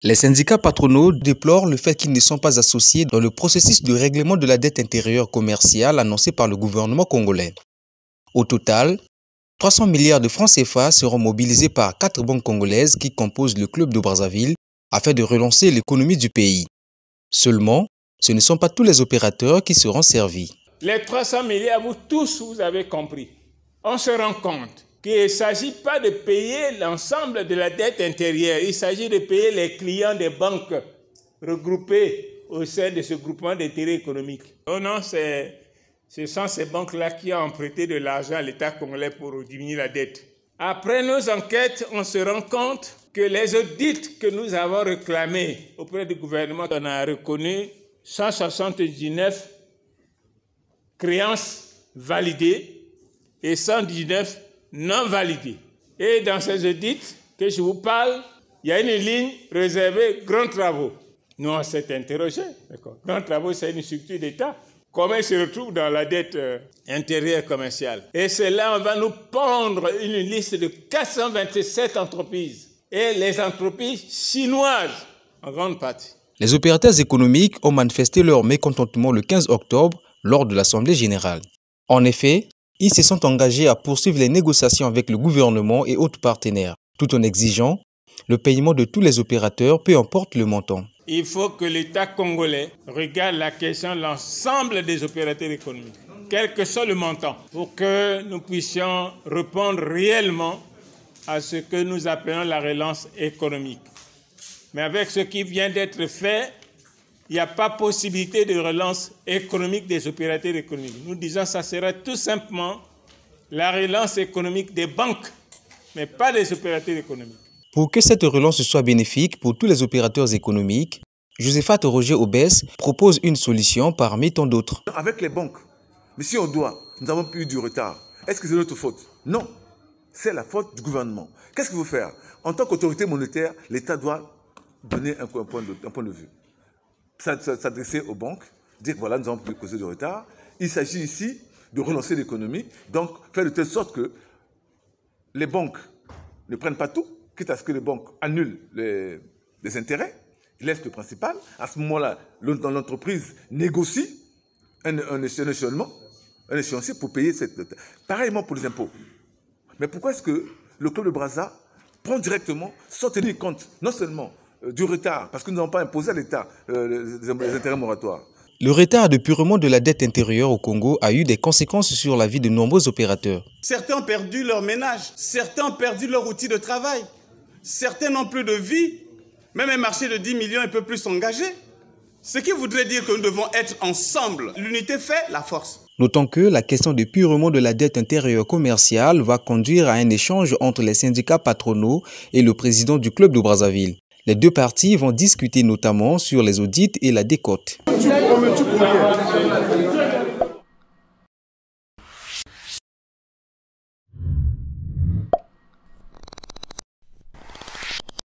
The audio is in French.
Les syndicats patronaux déplorent le fait qu'ils ne sont pas associés dans le processus de règlement de la dette intérieure commerciale annoncé par le gouvernement congolais. Au total, 300 milliards de francs CFA seront mobilisés par 4 banques congolaises qui composent le club de Brazzaville afin de relancer l'économie du pays. Seulement, ce ne sont pas tous les opérateurs qui seront servis. Les 300 milliards, vous avez compris. On se rend compte qu'il ne s'agit pas de payer l'ensemble de la dette intérieure. Il s'agit de payer les clients des banques regroupées au sein de ce groupement d'intérêt économique. Oh non, ce sont ces banques-là qui ont emprunté de l'argent à l'État congolais pour diminuer la dette. Après nos enquêtes, on se rend compte que les audits que nous avons réclamés auprès du gouvernement, on a reconnu 179 créances validées et 119 non validées. Et dans ces audits que je vous parle, il y a une ligne réservée grands travaux. Nous, on s'est interrogé. Grands travaux, c'est une structure d'État. Comment il se retrouve dans la dette intérieure commerciale? Et c'est là on va nous pondre une liste de 427 entreprises. Et les entreprises chinoises, en grande partie. Les opérateurs économiques ont manifesté leur mécontentement le 15 octobre lors de l'Assemblée générale. En effet, ils se sont engagés à poursuivre les négociations avec le gouvernement et autres partenaires, tout en exigeant le paiement de tous les opérateurs, peu importe le montant. Il faut que l'État congolais regarde la question de l'ensemble des opérateurs économiques, quel que soit le montant, pour que nous puissions répondre réellement à ce que nous appelons la relance économique. Mais avec ce qui vient d'être fait, il n'y a pas possibilité de relance économique des opérateurs économiques. Nous disons que ça serait tout simplement la relance économique des banques, mais pas des opérateurs économiques. Pour que cette relance soit bénéfique pour tous les opérateurs économiques, Josephat Roger Obès propose une solution parmi tant d'autres. Avec les banques, mais si on doit, nous avons eu du retard. Est-ce que c'est notre faute? Non, c'est la faute du gouvernement. Qu'est-ce qu'il faut faire? En tant qu'autorité monétaire, l'État doit donner un point de vue. S'adresser aux banques, dire que voilà, nous avons pu causer du retard. Il s'agit ici de relancer l'économie, donc faire de telle sorte que les banques ne prennent pas tout, quitte à ce que les banques annulent les intérêts, laissent le principal. À ce moment-là, l'entreprise négocie un échéancier pour payer cette dette. Pareillement pour les impôts. Mais pourquoi est-ce que le club de Brazza prend directement, sans tenir compte, non seulement du retard, parce que nous n'avons pas imposé à l'État les intérêts moratoires. Le retard de purement de la dette intérieure au Congo a eu des conséquences sur la vie de nombreux opérateurs. Certains ont perdu leur ménage, certains ont perdu leur outil de travail, certains n'ont plus de vie, même un marché de 10 millions ne peut plus s'engager. Ce qui voudrait dire que nous devons être ensemble. L'unité fait la force. Notons que la question de purement de la dette intérieure commerciale va conduire à un échange entre les syndicats patronaux et le président du club de Brazzaville. Les deux parties vont discuter notamment sur les audits et la décote.